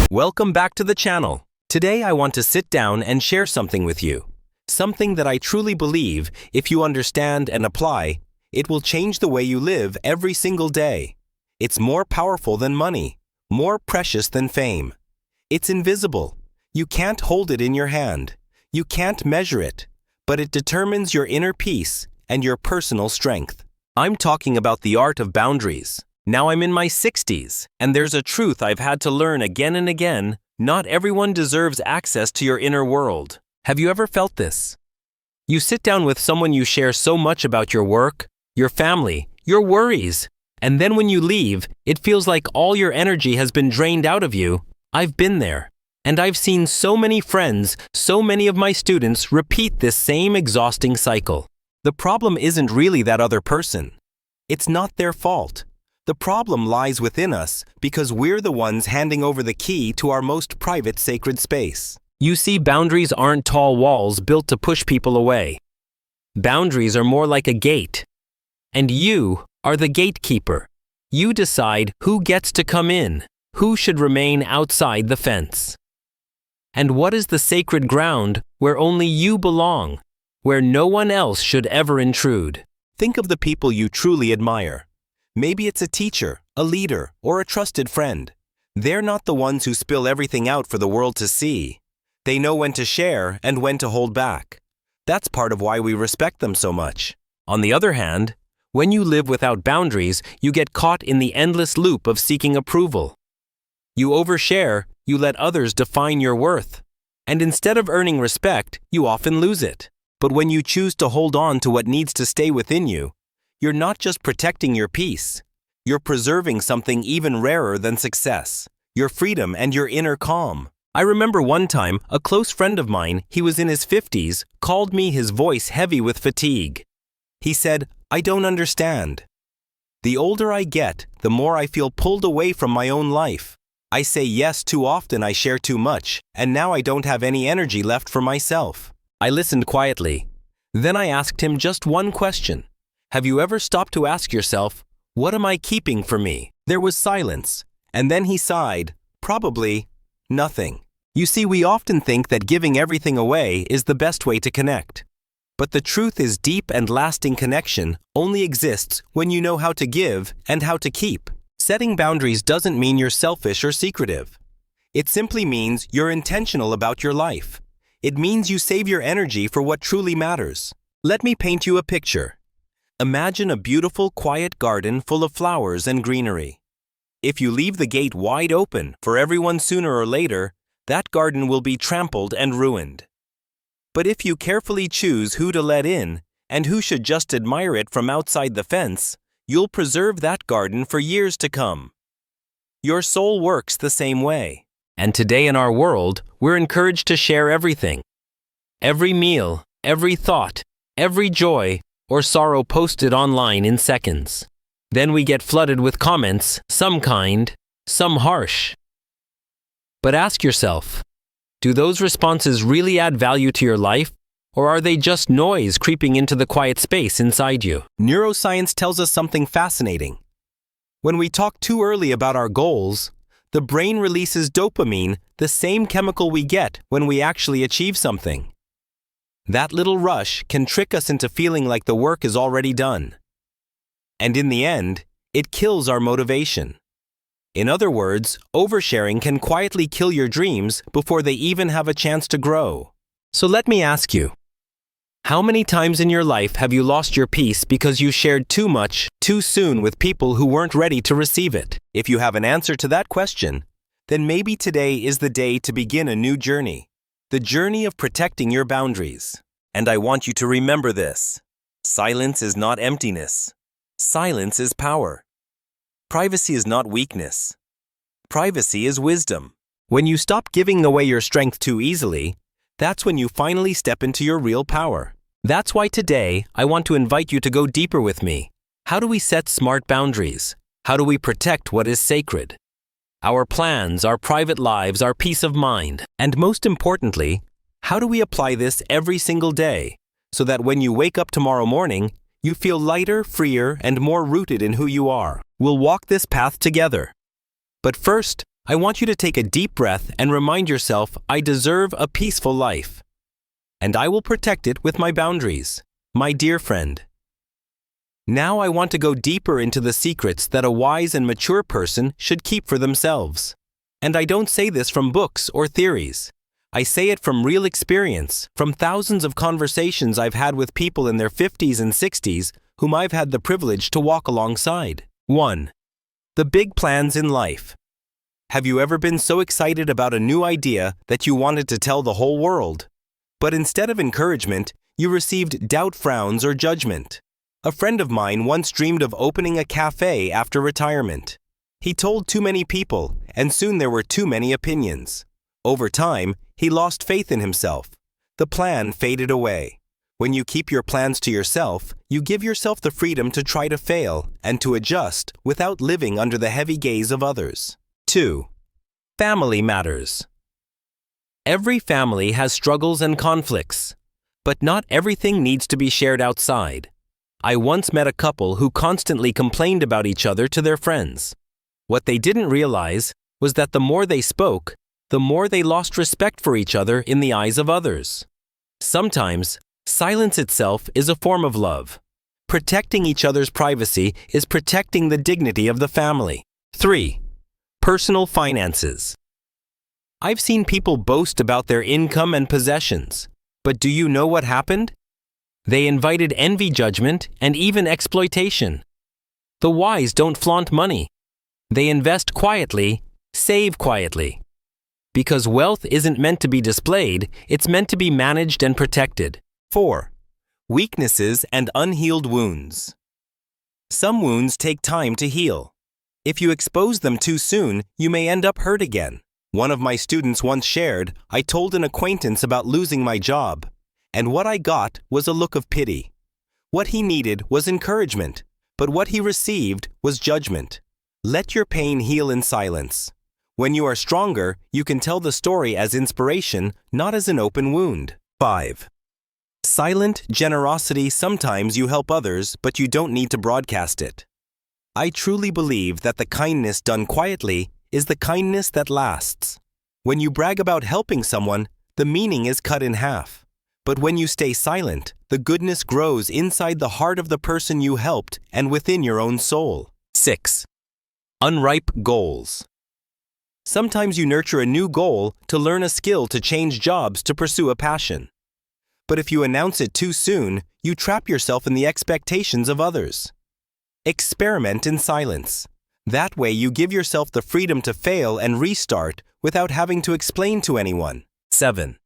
Welcome back to the channel. Today I want to sit down and share something with you. Something that I truly believe, if you understand and apply, it will change the way you live every single day. It's more powerful than money, more precious than fame. It's invisible. You can't hold it in your hand. You can't measure it, but it determines your inner peace and your personal strength. I'm talking about the art of boundaries. Now I'm in my 60s, and there's a truth I've had to learn again and again. Not everyone deserves access to your inner world. Have you ever felt this? You sit down with someone you share so much about your work, your family, your worries, and then when you leave, it feels like all your energy has been drained out of you. I've been there, and I've seen so many friends, so many of my students repeat this same exhausting cycle. The problem isn't really that other person. It's not their fault. The problem lies within us because we're the ones handing over the key to our most private sacred space. You see, boundaries aren't tall walls built to push people away. Boundaries are more like a gate. And you are the gatekeeper. You decide who gets to come in, who should remain outside the fence. And what is the sacred ground where only you belong, where no one else should ever intrude? Think of the people you truly admire. Maybe it's a teacher, a leader, or a trusted friend. They're not the ones who spill everything out for the world to see. They know when to share and when to hold back. That's part of why we respect them so much. On the other hand, when you live without boundaries, you get caught in the endless loop of seeking approval. You overshare, you let others define your worth. And instead of earning respect, you often lose it. But when you choose to hold on to what needs to stay within you, you're not just protecting your peace. You're preserving something even rarer than success, your freedom and your inner calm. I remember one time, a close friend of mine, he was in his 50s, called me, his voice heavy with fatigue. He said, "I don't understand. The older I get, the more I feel pulled away from my own life. I say yes too often, I share too much, and now I don't have any energy left for myself." I listened quietly. Then I asked him just one question. Have you ever stopped to ask yourself, what am I keeping for me? There was silence, and then he sighed, probably nothing. You see, we often think that giving everything away is the best way to connect. But the truth is, deep and lasting connection only exists when you know how to give and how to keep. Setting boundaries doesn't mean you're selfish or secretive. It simply means you're intentional about your life. It means you save your energy for what truly matters. Let me paint you a picture. Imagine a beautiful, quiet garden full of flowers and greenery. If you leave the gate wide open for everyone, sooner or later, that garden will be trampled and ruined. But if you carefully choose who to let in and who should just admire it from outside the fence, you'll preserve that garden for years to come. Your soul works the same way. And today in our world, we're encouraged to share everything. Every meal, every thought, every joy or sorrow posted online in seconds. Then we get flooded with comments, some kind, some harsh. But ask yourself, do those responses really add value to your life, or are they just noise creeping into the quiet space inside you? Neuroscience tells us something fascinating. When we talk too early about our goals, the brain releases dopamine, the same chemical we get when we actually achieve something. That little rush can trick us into feeling like the work is already done. And in the end, it kills our motivation. In other words, oversharing can quietly kill your dreams before they even have a chance to grow. So let me ask you, how many times in your life have you lost your peace because you shared too much, too soon with people who weren't ready to receive it? If you have an answer to that question, then maybe today is the day to begin a new journey. The journey of protecting your boundaries. And I want you to remember this. Silence is not emptiness. Silence is power. Privacy is not weakness. Privacy is wisdom. When you stop giving away your strength too easily, that's when you finally step into your real power. That's why today I want to invite you to go deeper with me. How do we set smart boundaries? How do we protect what is sacred? Our plans, our private lives, our peace of mind. And most importantly, how do we apply this every single day so that when you wake up tomorrow morning, you feel lighter, freer, and more rooted in who you are? We'll walk this path together. But first, I want you to take a deep breath and remind yourself, I deserve a peaceful life. And I will protect it with my boundaries, my dear friend. Now I want to go deeper into the secrets that a wise and mature person should keep for themselves. And I don't say this from books or theories. I say it from real experience, from thousands of conversations I've had with people in their 50s and 60s whom I've had the privilege to walk alongside. 1. The big plans in life. Have you ever been so excited about a new idea that you wanted to tell the whole world? But instead of encouragement, you received doubt, frowns, or judgment. A friend of mine once dreamed of opening a cafe after retirement. He told too many people, and soon there were too many opinions. Over time, he lost faith in himself. The plan faded away. When you keep your plans to yourself, you give yourself the freedom to try to fail and to adjust without living under the heavy gaze of others. 2. Family matters. Every family has struggles and conflicts, but not everything needs to be shared outside. I once met a couple who constantly complained about each other to their friends. What they didn't realize was that the more they spoke, the more they lost respect for each other in the eyes of others. Sometimes, silence itself is a form of love. Protecting each other's privacy is protecting the dignity of the family. 3. Personal finances. I've seen people boast about their income and possessions, but do you know what happened? They invited envy, judgment, and even exploitation. The wise don't flaunt money. They invest quietly, save quietly. Because wealth isn't meant to be displayed, it's meant to be managed and protected. 4. Weaknesses and unhealed wounds. Some wounds take time to heal. If you expose them too soon, you may end up hurt again. One of my students once shared, I told an acquaintance about losing my job, and what I got was a look of pity. What he needed was encouragement, but what he received was judgment. Let your pain heal in silence. When you are stronger, you can tell the story as inspiration, not as an open wound. 5. Silent generosity. Sometimes you help others, but you don't need to broadcast it. I truly believe that the kindness done quietly is the kindness that lasts. When you brag about helping someone, the meaning is cut in half. But when you stay silent, the goodness grows inside the heart of the person you helped and within your own soul. 6. Unripe goals. Sometimes you nurture a new goal to learn a skill, to change jobs, to pursue a passion. But if you announce it too soon, you trap yourself in the expectations of others. Experiment in silence. That way you give yourself the freedom to fail and restart without having to explain to anyone. 7.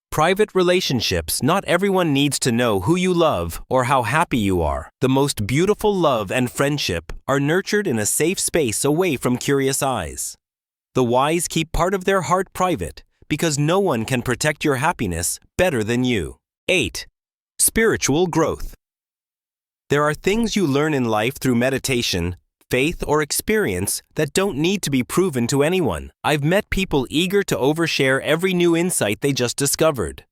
Private relationships. Not everyone needs to know who you love or how happy you are. The most beautiful love and friendship are nurtured in a safe space away from curious eyes. The wise keep part of their heart private because no one can protect your happiness better than you. 8. Spiritual growth. There are things you learn in life through meditation, faith, or experience that don't need to be proven to anyone. I've met people eager to overshare every new insight they just discovered.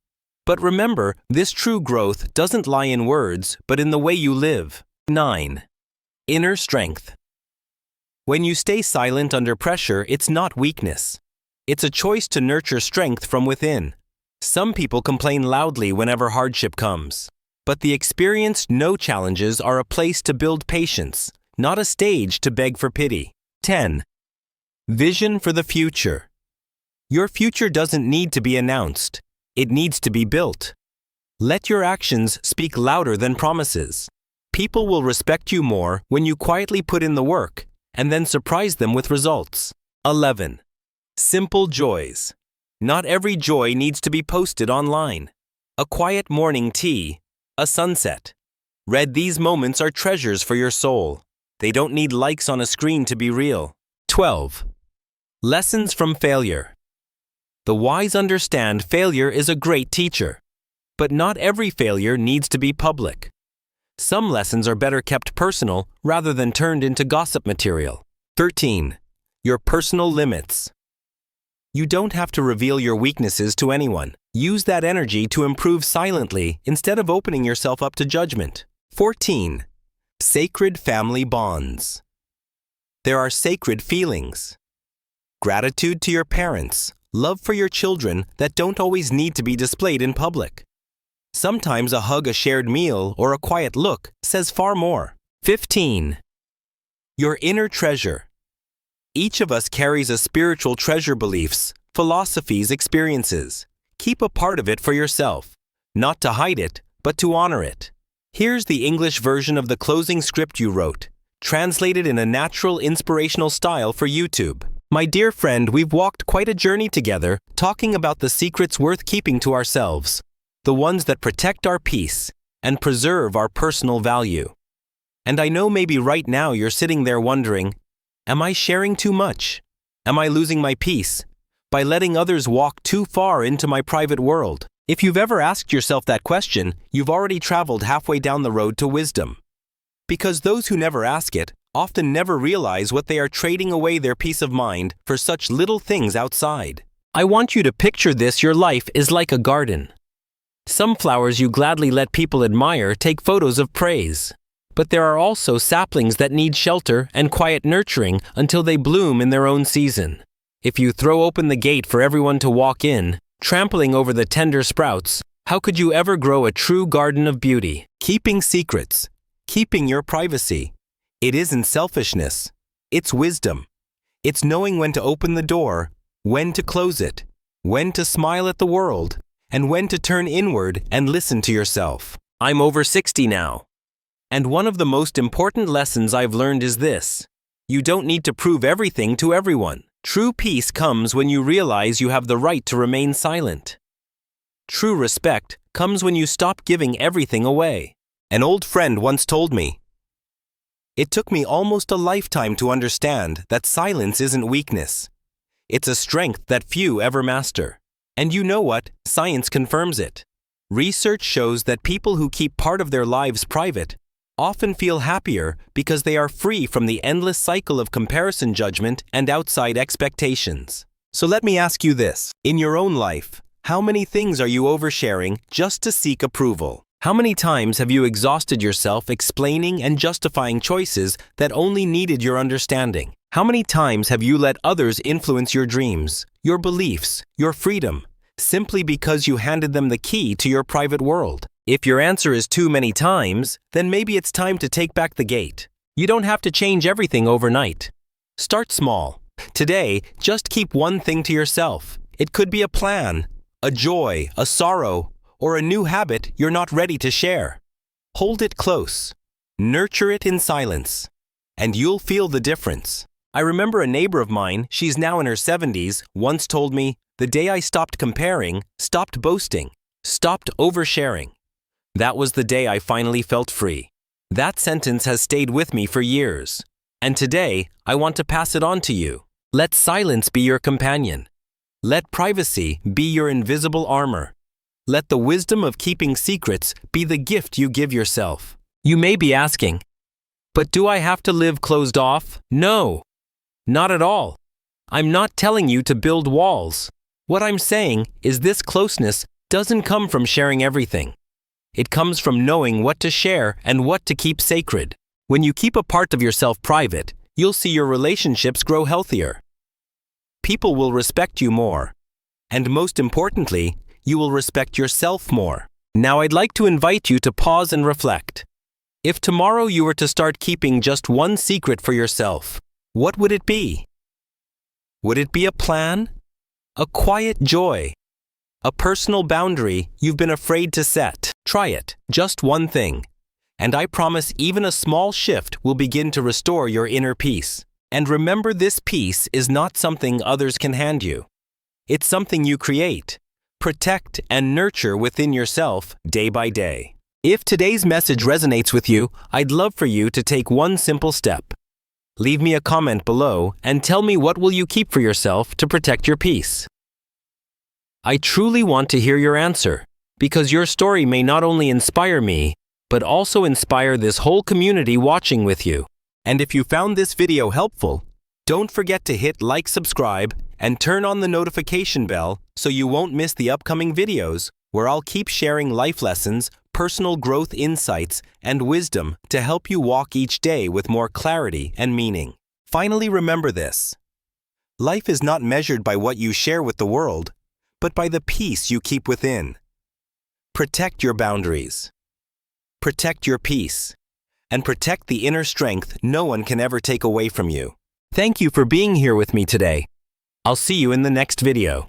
But remember, this true growth doesn't lie in words, but in the way you live. 9. Inner strength. When you stay silent under pressure, it's not weakness. It's a choice to nurture strength from within. Some people complain loudly whenever hardship comes, but the experienced know challenges are a place to build patience, not a stage to beg for pity. 10. Vision for the future. Your future doesn't need to be announced. It needs to be built. Let your actions speak louder than promises. People will respect you more when you quietly put in the work and then surprise them with results. 11. Simple joys. Not every joy needs to be posted online. A quiet morning tea, a sunset. Read, these moments are treasures for your soul. They don't need likes on a screen to be real. 12. Lessons from failure. The wise understand failure is a great teacher, but not every failure needs to be public. Some lessons are better kept personal rather than turned into gossip material. 13. Your personal limits. You don't have to reveal your weaknesses to anyone. Use that energy to improve silently instead of opening yourself up to judgment. 14. Sacred family bonds. There are sacred feelings. gratitude to your parents, love for your children that don't always need to be displayed in public. Sometimes a hug, a shared meal, or a quiet look says far more. 15. Your inner treasure. Each of us carries a spiritual treasure, beliefs, philosophies, experiences. Keep a part of it for yourself, not to hide it, but to honor it. Here's the English version of the closing script you wrote, translated in a natural, inspirational style for YouTube. My dear friend, we've walked quite a journey together, talking about the secrets worth keeping to ourselves, the ones that protect our peace and preserve our personal value. And I know maybe right now you're sitting there wondering, am I sharing too much? Am I losing my peace by letting others walk too far into my private world? If you've ever asked yourself that question, you've already traveled halfway down the road to wisdom. Because those who never ask it often never realize what they are trading away their peace of mind for such little things outside. I want you to picture this. Your life is like a garden. Some flowers you gladly let people admire, take photos of praise. But there are also saplings that need shelter and quiet nurturing until they bloom in their own season. If you throw open the gate for everyone to walk in, trampling over the tender sprouts, how could you ever grow a true garden of beauty? Keeping secrets, keeping your privacy. It isn't selfishness. It's wisdom. It's knowing when to open the door, when to close it, when to smile at the world, and when to turn inward and listen to yourself. I'm over 60 now. And one of the most important lessons I've learned is this: you don't need to prove everything to everyone. True peace comes when you realize you have the right to remain silent. True respect comes when you stop giving everything away. An old friend once told me, "It took me almost a lifetime to understand that silence isn't weakness. It's a strength that few ever master." And you know what? Science confirms it. Research shows that people who keep part of their lives private often feel happier because they are free from the endless cycle of comparison, judgment, and outside expectations. So let me ask you this. In your own life, how many things are you oversharing just to seek approval? How many times have you exhausted yourself explaining and justifying choices that only needed your understanding? How many times have you let others influence your dreams, your beliefs, your freedom, simply because you handed them the key to your private world? If your answer is too many times, then maybe it's time to take back the gate. You don't have to change everything overnight. Start small. Today, just keep one thing to yourself. It could be a plan, a joy, a sorrow, or a new habit you're not ready to share. Hold it close. Nurture it in silence, and you'll feel the difference. I remember a neighbor of mine, she's now in her 70s, once told me, "The day I stopped comparing, stopped boasting, stopped oversharing, that was the day I finally felt free." That sentence has stayed with me for years. And today, I want to pass it on to you. Let silence be your companion. Let privacy be your invisible armor. Let the wisdom of keeping secrets be the gift you give yourself. You may be asking, but do I have to live closed off? No, not at all. I'm not telling you to build walls. What I'm saying is this: closeness doesn't come from sharing everything. It comes from knowing what to share and what to keep sacred. When you keep a part of yourself private, you'll see your relationships grow healthier. People will respect you more. And most importantly, you will respect yourself more. Now I'd like to invite you to pause and reflect. If tomorrow you were to start keeping just one secret for yourself, what would it be? Would it be a plan? A quiet joy? A personal boundary you've been afraid to set? Try it, just one thing. And I promise even a small shift will begin to restore your inner peace. And remember, this peace is not something others can hand you. It's something you create, protect, and nurture within yourself day by day. If today's message resonates with you, I'd love for you to take one simple step. Leave me a comment below and tell me, what will you keep for yourself to protect your peace? I truly want to hear your answer, because your story may not only inspire me, but also inspire this whole community watching with you. And if you found this video helpful, don't forget to hit like, subscribe, and turn on the notification bell so you won't miss the upcoming videos where I'll keep sharing life lessons, personal growth insights, and wisdom to help you walk each day with more clarity and meaning. Finally, remember this: Life is not measured by what you share with the world, but by the peace you keep within. Protect your boundaries. Protect your peace. And protect the inner strength no one can ever take away from you. Thank you for being here with me today. I'll see you in the next video.